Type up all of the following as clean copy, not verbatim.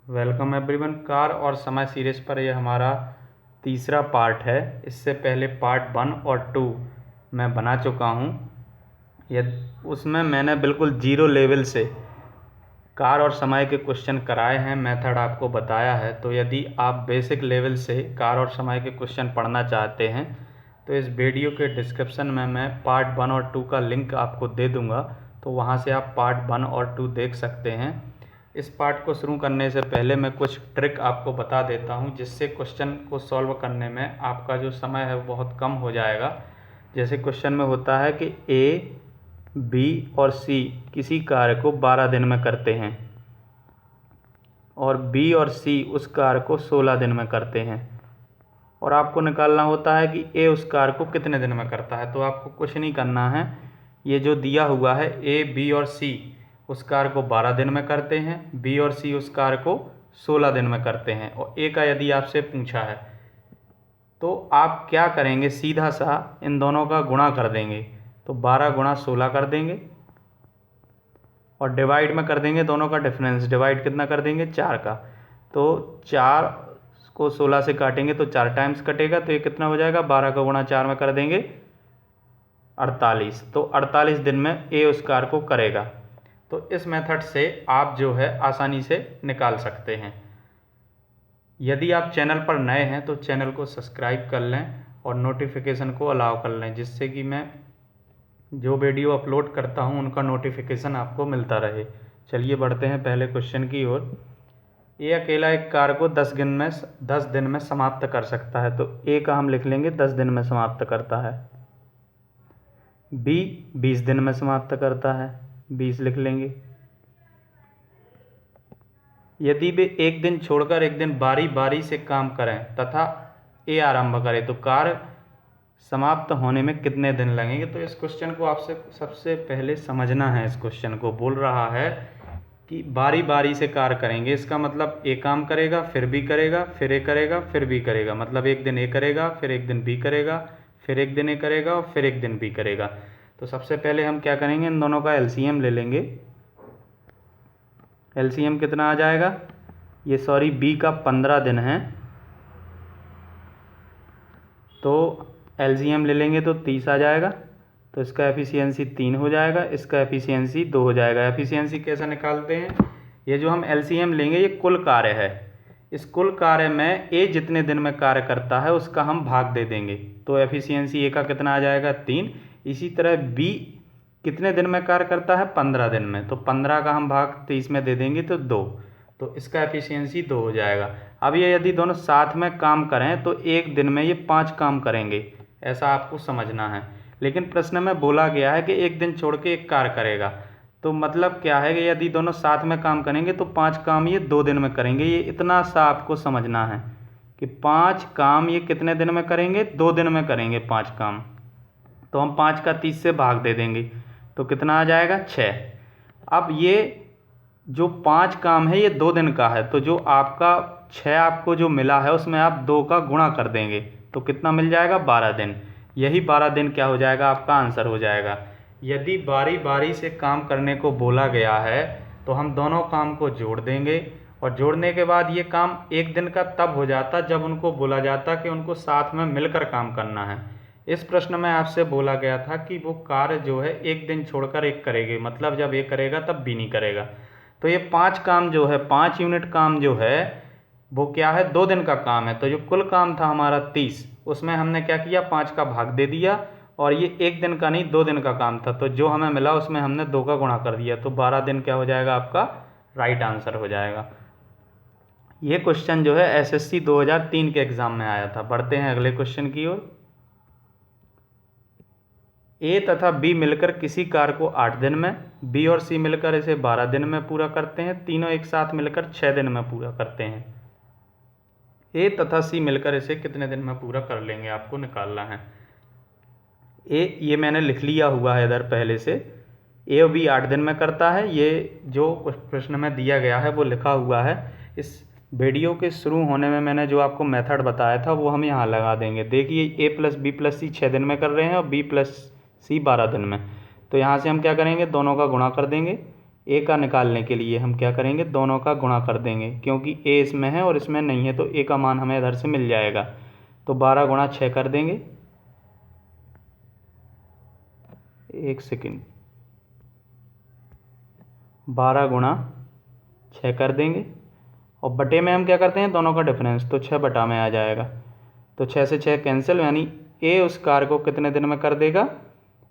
Welcome everyone. Car और समय series पर यह हमारा तीसरा पार्ट है। इससे पहले पार्ट 1 और 2 मैं बना चुका हूँ। उसमें मैंने बिल्कुल जीरो लेवल से कार और समय के क्वेश्चन कराए हैं, मेथड आपको बताया है। तो यदि आप बेसिक लेवल से कार और समय के क्वेश्चन पढ़ना चाहते हैं तो इस वीडियो के डिस्क्रिप्शन में मैं पार्ट 1 और 2 का लिंक आपको दे दूँगा, तो वहाँ से आप पार्ट 1 और 2 देख सकते हैं। इस पार्ट को शुरू करने से पहले मैं कुछ ट्रिक आपको बता देता हूं, जिससे क्वेश्चन को सॉल्व करने में आपका जो समय है वो बहुत कम हो जाएगा। जैसे क्वेश्चन में होता है कि ए, बी और सी किसी कार्य को 12 दिन में करते हैं और बी और सी उस कार्य को 16 दिन में करते हैं, और आपको निकालना होता है कि ए उस कार्य को कितने दिन में करता है। तो आपको कुछ नहीं करना है, ये जो दिया हुआ है ए, बी और सी उस कार्य को 12 दिन में करते हैं, बी और सी उस कार्य को 16 दिन में करते हैं, और ए का यदि आपसे पूछा है तो आप क्या करेंगे, सीधा सा इन दोनों का गुणा कर देंगे। तो 12 गुणा 16 कर देंगे और डिवाइड में कर देंगे दोनों का डिफरेंस। डिवाइड कितना कर देंगे, 4 का। तो 4 को 16 से काटेंगे तो 4 टाइम्स कटेगा, तो ये कितना हो जाएगा, 12 का गुणा 4 में कर देंगे 48। तो 48 दिन में ए उस कार्य को करेगा। तो इस मेथड से आप जो है आसानी से निकाल सकते हैं। यदि आप चैनल पर नए हैं तो चैनल को सब्सक्राइब कर लें और नोटिफिकेशन को अलाउ कर लें, जिससे कि मैं जो वीडियो अपलोड करता हूं उनका नोटिफिकेशन आपको मिलता रहे। चलिए बढ़ते हैं पहले क्वेश्चन की ओर। ए अकेला एक कार्य को 10 दिन में समाप्त कर सकता है, तो ए का हम लिख लेंगे 10 दिन में समाप्त करता है। बी 20 दिन में समाप्त करता है, 20 लिख लेंगे। यदि वे एक दिन छोड़कर एक दिन बारी बारी से काम करें तथा ए आरंभ करें तो कार्य समाप्त होने में कितने दिन लगेंगे। तो इस क्वेश्चन को आपसे सबसे पहले समझना है। इस क्वेश्चन को बोल रहा है कि बारी बारी से कार्य करेंगे, इसका मतलब ए काम करेगा, फिर बी करेगा, फिर ए करेगा, फिर बी करेगा। मतलब एक दिन ए करेगा, फिर एक दिन बी करेगा, फिर एक दिन ए करेगा और फिर एक दिन बी करेगा। तो सबसे पहले हम क्या करेंगे, इन दोनों का एलसीएम ले लेंगे। एलसीएम कितना आ जाएगा, ये बी का 15 दिन है, तो एलसीएम ले लेंगे तो 30 आ जाएगा। तो इसका एफिशिएंसी 3 हो जाएगा, इसका एफिशिएंसी 2 हो जाएगा। एफिशिएंसी कैसे निकालते हैं, ये जो हम एलसीएम लेंगे ये कुल कार्य है। इस कुल कार्य में ए जितने दिन में कार्य करता है उसका हम भाग दे देंगे, तो एफिशिएंसी ए का कितना आ जाएगा, 3। इसी तरह बी कितने दिन में कार्य करता है, 15 दिन में, तो 15 का हम भाग 30 में दे देंगे तो 2, तो इसका एफिशिएंसी 2 हो जाएगा। अब ये यदि दोनों साथ में काम करें तो एक दिन में ये 5 काम करेंगे, ऐसा आपको समझना है। लेकिन प्रश्न में बोला गया है कि एक दिन छोड़ के एक कार्य करेगा, तो मतलब क्या है कि यदि दोनों साथ में काम करेंगे तो 5 काम ये 2 दिन में करेंगे। ये इतना सा आपको समझना है कि 5 काम ये कितने दिन में करेंगे, 2 दिन में करेंगे 5 काम। तो हम 5 का 30 से भाग दे देंगे तो कितना आ जाएगा, 6। अब ये जो 5 काम है ये 2 दिन का है, तो जो आपका 6 आपको जो मिला है उसमें आप 2 का गुणा कर देंगे तो कितना मिल जाएगा, 12 दिन। यही 12 दिन क्या हो जाएगा, आपका आंसर हो जाएगा। यदि बारी बारी से काम करने को बोला गया है तो हम दोनों काम को जोड़ देंगे, और जोड़ने के बाद ये काम एक दिन का तब हो जाता जब उनको बोला जाता कि उनको साथ में मिलकर काम करना है। इस प्रश्न में आपसे बोला गया था कि वो कार्य जो है एक दिन छोड़कर एक करेंगे, मतलब जब एक करेगा तब बी नहीं करेगा। तो ये 5 काम जो है, 5 यूनिट काम जो है वो क्या है, 2 दिन का काम है। तो जो कुल काम था हमारा 30, उसमें हमने क्या किया, 5 का भाग दे दिया, और ये एक दिन का नहीं 2 दिन का काम था, तो जो हमें मिला उसमें हमने 2 का गुणा कर दिया, तो 12 दिन क्या हो जाएगा, आपका राइट आंसर हो जाएगा। ये क्वेश्चन जो है एसएससी 2003 के एग्जाम में आया था। बढ़ते हैं अगले क्वेश्चन की ओर। ए तथा बी मिलकर किसी कार्य को 8 दिन में, बी और सी मिलकर इसे 12 दिन में पूरा करते हैं, तीनों एक साथ मिलकर 6 दिन में पूरा करते हैं। ए तथा सी मिलकर इसे कितने दिन में पूरा कर लेंगे, आपको निकालना है। ए ये मैंने लिख लिया हुआ है इधर पहले से, ए और बी 8 दिन में करता है। ये जो प्रश्न में दिया गया है वो लिखा हुआ है। इस वीडियो के शुरू होने में मैंने जो आपको मेथड बताया था वो हम यहाँ लगा देंगे। देखिए ए प्लस बी प्लस सी 6 दिन में कर रहे हैं और बी प्लस सी 12 दिन में। तो यहाँ से हम क्या करेंगे, दोनों का गुणा कर देंगे। ए का निकालने के लिए हम क्या करेंगे, दोनों का गुणा कर देंगे, क्योंकि ए इसमें है और इसमें नहीं है, तो ए का मान हमें इधर से मिल जाएगा। तो 12 गुणा 6 कर देंगे, 1 सेकेंड, 12 गुणा 6 कर देंगे, और बटे में हम क्या करते हैं, दोनों का डिफरेंस, तो 6 बटा में आ जाएगा। तो 6 से 6 कैंसिल, यानी ए उस कार्य को कितने दिन में कर देगा,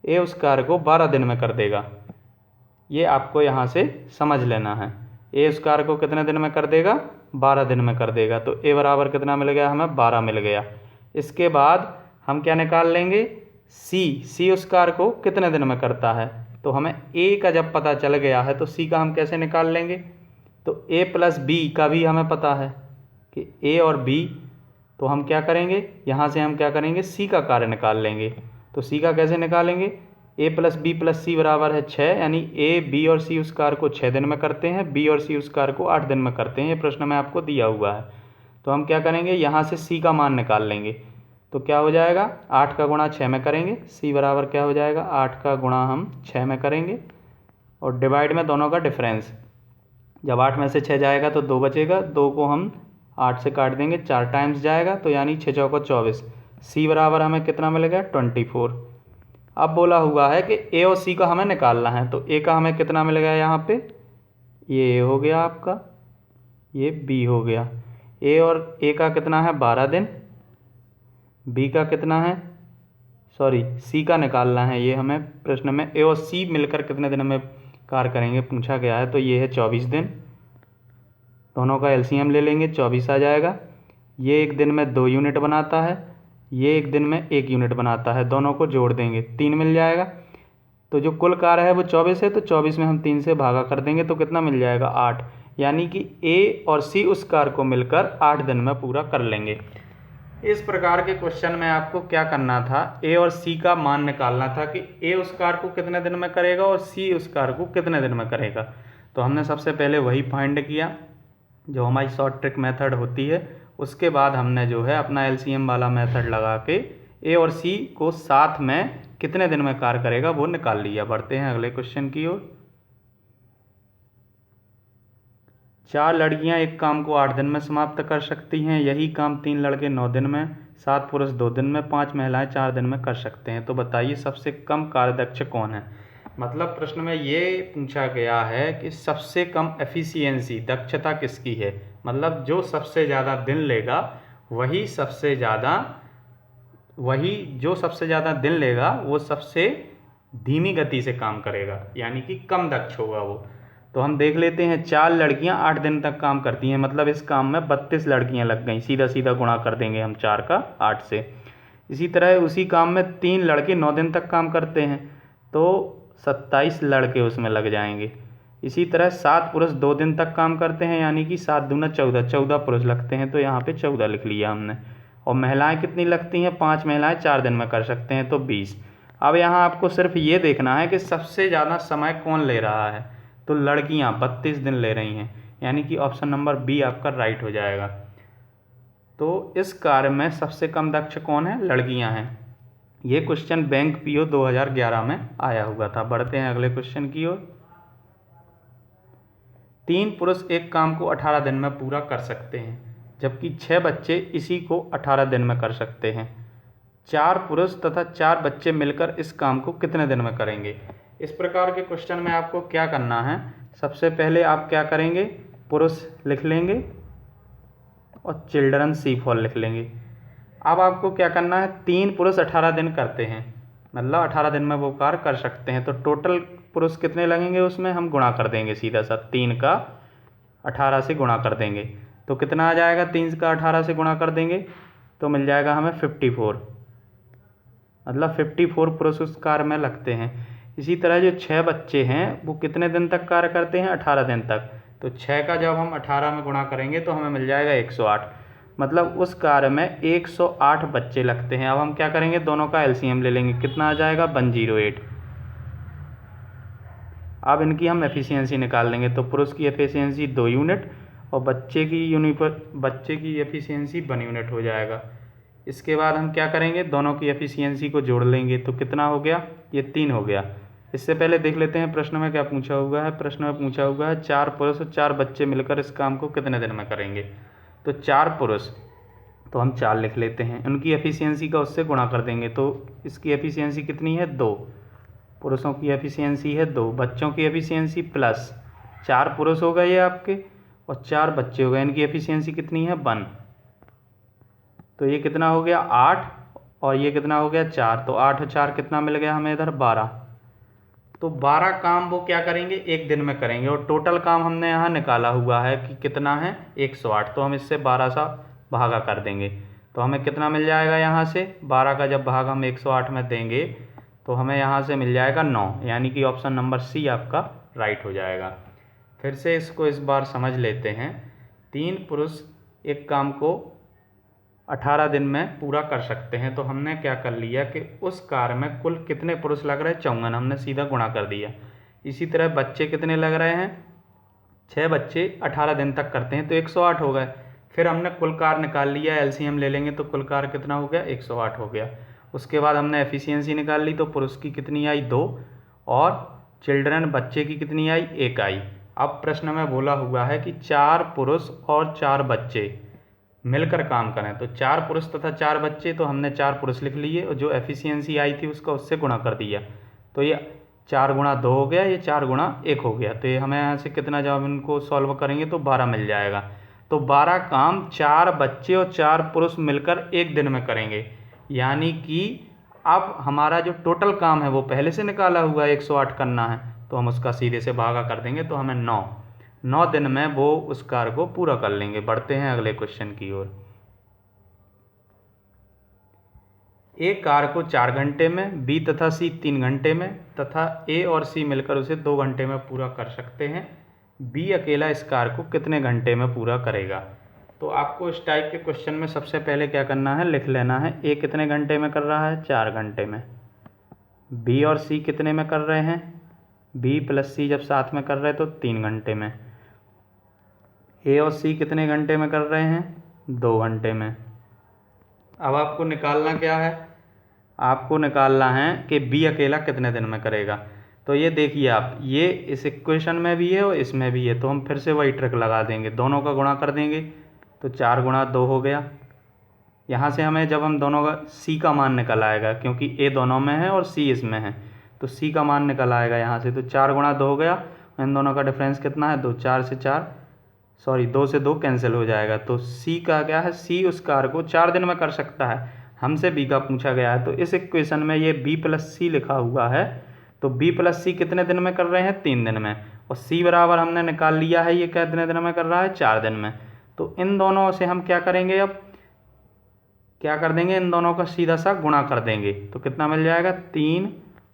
ए उस कार्य को 12 दिन में कर देगा। ये आपको यहाँ से समझ लेना है, ए उस कार्य को कितने दिन में कर देगा, 12 दिन में कर देगा। तो ए बराबर कितना मिल गया हमें, 12 मिल गया। इसके बाद हम क्या निकाल लेंगे, सी उस कार्य को कितने दिन में करता है। तो हमें ए का जब पता चल गया है तो सी का हम कैसे निकाल लेंगे, तो ए प्लस बी का भी हमें पता है कि ए और बी, तो हम क्या करेंगे, यहाँ से हम क्या करेंगे, सी का कार्य निकाल लेंगे। तो सी का कैसे निकालेंगे, ए प्लस बी प्लस सी बराबर है 6, यानी ए बी और सी उस कार्य को 6 दिन में करते हैं, बी और सी उस कार्य को 8 दिन में करते हैं। ये प्रश्न में आपको दिया हुआ है। तो हम क्या करेंगे, यहाँ से सी का मान निकाल लेंगे। तो क्या हो जाएगा, 8 का गुणा 6 में करेंगे, सी बराबर क्या हो जाएगा, 8 का गुणा हम 6 में करेंगे, और डिवाइड में दोनों का डिफरेंस। जब 8 में से 6 जाएगा तो 2 बचेगा, 2 को हम 8 से काट देंगे, 4 टाइम्स जाएगा, तो यानी 6 चौको 24। सी बराबर हमें कितना मिलेगा, 24। अब बोला हुआ है कि ए और सी का हमें निकालना है, तो ए का हमें कितना मिल गया यहाँ पे, ये ए हो गया आपका, ये बी हो गया। ए और ए का कितना है, 12 दिन, बी का कितना है, सॉरी सी का निकालना है, ये हमें प्रश्न में ए और सी मिलकर कितने दिन में कार्य करेंगे पूछा गया है। तो ये है 24 दिन, दोनों का एलसीएम ले लेंगे, 24 आ जाएगा। ये एक दिन में 2 यूनिट बनाता है, ये एक दिन में 1 यूनिट बनाता है, दोनों को जोड़ देंगे, 3 मिल जाएगा। तो जो कुल कार्य है वो 24 है, तो 24 में हम 3 से भागा कर देंगे, तो कितना मिल जाएगा, 8। यानी कि ए और सी उस कार्य को मिलकर 8 दिन में पूरा कर लेंगे। इस प्रकार के क्वेश्चन में आपको क्या करना था, ए और सी का मान निकालना था कि ए उस कार्य को कितने दिन में करेगा और सी उस कार्य को कितने दिन में करेगा। तो हमने सबसे पहले वही फाइंड किया जो हमारी शॉर्ट ट्रिक मेथड होती है। उसके बाद हमने जो है अपना एलसीएम वाला मेथड लगा के ए और सी को साथ में कितने दिन में कार्य करेगा वो निकाल लिया। बढ़ते हैं अगले क्वेश्चन की ओर। 4 लड़कियां एक काम को 8 दिन में समाप्त कर सकती हैं, यही काम 3 लड़के 9 दिन में, 7 पुरुष 2 दिन में, 5 महिलाएं 4 दिन में कर सकते हैं। तो बताइए सबसे कम कार्यदक्ष कौन है। मतलब प्रश्न में ये पूछा गया है कि सबसे कम एफिशिएंसी, दक्षता किसकी है। मतलब जो सबसे ज़्यादा दिन लेगा वही जो सबसे ज़्यादा दिन लेगा वो सबसे धीमी गति से काम करेगा, यानी कि कम दक्ष होगा वो। तो हम देख लेते हैं, 4 लड़कियां 8 दिन तक काम करती हैं, मतलब इस काम में 32 लड़कियां लग गई। सीधा सीधा गुणा कर देंगे हम 4 का 8 से। इसी तरह उसी काम में 3 लड़के 9 दिन तक काम करते हैं, तो 27 लड़के उसमें लग जाएंगे। इसी तरह 7 पुरुष 2 दिन तक काम करते हैं, यानी कि 7 दूना 14, 14 पुरुष लगते हैं, तो यहाँ पे 14 लिख लिया हमने। और महिलाएं कितनी लगती हैं, 5 महिलाएं 4 दिन में कर सकते हैं, तो 20। अब यहाँ आपको सिर्फ ये देखना है कि सबसे ज़्यादा समय कौन ले रहा है। तो लड़कियाँ 32 दिन ले रही हैं, यानी कि ऑप्शन नंबर बी आपका राइट हो जाएगा। तो इस कार्य में सबसे कम दक्ष कौन है, लड़कियाँ हैं। ये क्वेश्चन बैंक पीओ 2011 में आया हुआ था। बढ़ते हैं अगले क्वेश्चन की ओर। 3 पुरुष एक काम को 18 दिन में पूरा कर सकते हैं, जबकि 6 बच्चे इसी को 18 दिन में कर सकते हैं। 4 पुरुष तथा 4 बच्चे मिलकर इस काम को कितने दिन में करेंगे। इस प्रकार के क्वेश्चन में आपको क्या करना है, सबसे पहले आप क्या करेंगे, पुरुष लिख लेंगे और चिल्ड्रन सी फॉर लिख लेंगे। अब आपको क्या करना है, 3 पुरुष 18 दिन करते हैं, मतलब 18 दिन में वो कार्य कर सकते हैं, तो टोटल पुरुष कितने लगेंगे उसमें हम गुणा कर देंगे, सीधा सा 3 का 18 से गुणा कर देंगे, तो कितना आ जाएगा, 3 का 18 से गुणा कर देंगे तो मिल जाएगा हमें 54, मतलब 54 पुरुष उस कार्य में लगते हैं। इसी तरह जो 6 बच्चे हैं वो कितने दिन तक कार्य करते हैं, 18 दिन तक, तो 6 का जब हम 18 में गुणा करेंगे तो हमें मिल जाएगा 108, मतलब उस कार्य में 108 बच्चे लगते हैं। अब हम क्या करेंगे, दोनों का एलसीएम ले लेंगे, कितना आ जाएगा 108। अब इनकी हम एफिशिएंसी निकाल लेंगे, तो पुरुष की एफिशिएंसी 2 यूनिट और बच्चे की एफिशिएंसी 1 यूनिट हो जाएगा। इसके बाद हम क्या करेंगे, दोनों की एफिशिएंसी को जोड़ लेंगे, तो कितना हो गया, ये 3 हो गया। इससे पहले देख लेते हैं प्रश्न में क्या पूछा हुआ है। प्रश्न में पूछा हुआ है 4 पुरुष और 4 बच्चे मिलकर इस काम को कितने दिन में करेंगे। तो 4 पुरुष, तो हम 4 लिख लेते हैं, उनकी एफिशिएंसी का उससे गुणा कर देंगे, तो इसकी एफिशिएंसी कितनी है 2, पुरुषों की एफिशिएंसी है 2, बच्चों की एफिशिएंसी प्लस 4 पुरुष हो गए ये आपके और 4 बच्चे हो गए, इनकी एफिशिएंसी कितनी है 1। तो ये कितना हो गया 8 और ये कितना हो गया 4, तो 8 और 4 कितना मिल गया हमें इधर 12। तो 12 काम वो क्या करेंगे एक दिन में करेंगे और टोटल काम हमने यहाँ निकाला हुआ है कि कितना है 108। तो हम इससे 12 सा भागा कर देंगे तो हमें कितना मिल जाएगा यहाँ से 12 का जब भाग हम 108 में देंगे तो हमें यहाँ से मिल जाएगा 9, यानी कि ऑप्शन नंबर सी आपका राइट हो जाएगा। फिर से इसको इस बार समझ लेते हैं। 3 पुरुष एक काम को 18 दिन में पूरा कर सकते हैं, तो हमने क्या कर लिया कि उस कार्य में कुल कितने पुरुष लग रहे हैं 54, हमने सीधा गुणा कर दिया। इसी तरह बच्चे कितने लग रहे हैं 6 बच्चे 18 दिन तक करते हैं तो 108 हो गए। फिर हमने कुल कार्य निकाल लिया, एलसीएम ले लेंगे तो कुल कार्य कितना हो गया 108 हो गया। उसके बाद हमने एफिशिएंसी निकाल ली तो पुरुष की कितनी आई 2 और चिल्ड्रन बच्चे की कितनी आई 1 आई। अब प्रश्न में बोला हुआ है कि 4 पुरुष और 4 बच्चे मिलकर काम करें, तो 4 पुरुष तथा 4 बच्चे, तो हमने 4 पुरुष लिख लिए और जो एफिशिएंसी आई थी उसका उससे गुणा कर दिया, तो ये 4 गुणा 2 हो गया, ये 4 गुणा 1 हो गया। तो ये हमें यहाँ से कितना, जब हम इनको सॉल्व करेंगे तो 12 मिल जाएगा। तो 12 काम 4 बच्चे और 4 पुरुष मिलकर एक दिन में करेंगे, यानी कि अब हमारा जो टोटल काम है वो पहले से निकाला हुआ है 108 करना है, तो हम उसका सीधे से भागा कर देंगे तो हमें 9 दिन में वो उस कार्य को पूरा कर लेंगे। बढ़ते हैं अगले क्वेश्चन की ओर। एक कार्य को 4 घंटे में, बी तथा सी 3 घंटे में तथा ए और सी मिलकर उसे 2 घंटे में पूरा कर सकते हैं। बी अकेला इस कार्य को कितने घंटे में पूरा करेगा। तो आपको इस टाइप के क्वेश्चन में सबसे पहले क्या करना है, लिख लेना है ए कितने घंटे में कर रहा है 4 घंटे में, बी और सी कितने में कर रहे हैं, बी प्लस सी जब साथ में कर रहे हैं तो 3 घंटे में, ए और सी कितने घंटे में कर रहे हैं 2 घंटे में। अब आपको निकालना क्या है, आपको निकालना है कि बी अकेला कितने दिन में करेगा। तो ये देखिए आप, ये इस इक्वेशन में भी है और इसमें भी है, तो हम फिर से वही ट्रिक लगा देंगे, दोनों का गुणा कर देंगे तो 4 गुणा 2 हो गया। यहाँ से हमें जब हम दोनों का सी का मान निकल आएगा, क्योंकि ए दोनों में है और सी इसमें है, तो सी का मान निकल आएगा यहाँ से, तो 4 गुणा 2 हो गया। इन दोनों का डिफरेंस कितना है 2, 4 से 4 सॉरी 2 से 2 कैंसिल हो जाएगा। तो सी का क्या है, सी उस कार्य को 4 दिन में कर सकता है, हमसे बी का पूछा गया है। तो इस इक्वेशन में ये बी प्लस सी लिखा हुआ है, तो बी प्लस सी कितने दिन में कर रहे हैं 3 दिन में, और सी बराबर हमने निकाल लिया है ये कितने दिन में कर रहा है 4 दिन में। तो इन दोनों से हम क्या करेंगे, अब क्या कर देंगे, इन दोनों का सीधा सा गुणा कर देंगे तो कितना मिल जाएगा 3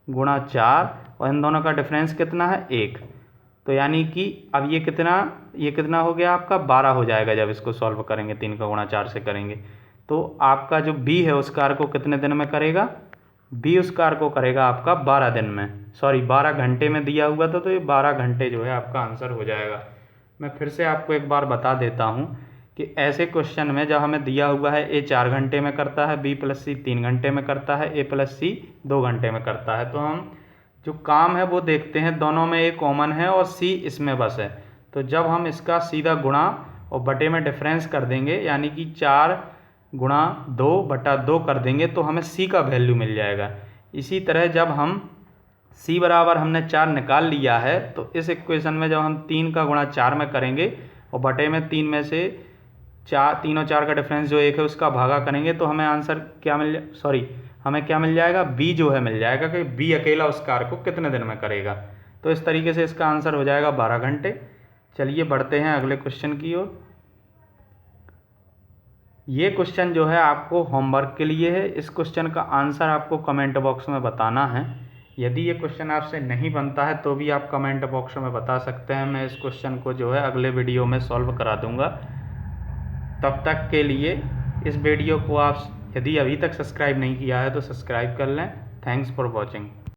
गुणा 4 और इन दोनों का डिफरेंस कितना है 1। तो यानी कि अब ये कितना हो गया आपका 12 हो जाएगा जब इसको सॉल्व करेंगे, 3 का गुणा 4 से करेंगे। तो आपका जो बी है उस कार्य को कितने दिन में करेगा, बी उस कार्य को करेगा आपका 12 दिन में, सॉरी 12 घंटे में दिया हुआ था, तो ये 12 घंटे जो है आपका आंसर हो जाएगा। मैं फिर से आपको एक बार बता देता हूँ कि ऐसे क्वेश्चन में जब हमें दिया हुआ है ए 4 घंटे में करता है, बी प्लस सी 3 घंटे में करता है, ए प्लस सी 2 घंटे में करता है, तो हम जो काम है वो देखते हैं दोनों में ए कॉमन है और सी इसमें बस है। तो जब हम इसका सीधा गुणा और बटे में डिफरेंस कर देंगे, यानी कि 4 गुणा 2 बटा 2 कर देंगे तो हमें सी का वैल्यू मिल जाएगा। इसी तरह जब हम सी बराबर हमने 4 निकाल लिया है, तो इस इक्वेशन में जब हम 3 का गुणा 4 में करेंगे और बटे में 3 में से 3 और 4 का डिफरेंस जो 1 है उसका भागा करेंगे तो हमें आंसर क्या हमें क्या मिल जाएगा, बी जो है मिल जाएगा कि बी अकेला उस कार्य को कितने दिन में करेगा। तो इस तरीके से इसका आंसर हो जाएगा 12 घंटे। चलिए बढ़ते हैं अगले क्वेश्चन की ओर। ये क्वेश्चन जो है आपको होमवर्क के लिए है, इस क्वेश्चन का आंसर आपको कमेंट बॉक्स में बताना है। यदि ये क्वेश्चन आपसे नहीं बनता है तो भी आप कमेंट बॉक्स में बता सकते हैं, मैं इस क्वेश्चन को जो है अगले वीडियो में सॉल्व करा दूंगा। तब तक के लिए इस वीडियो को आप यदि अभी तक सब्सक्राइब नहीं किया है तो सब्सक्राइब कर लें। Thanks for watching.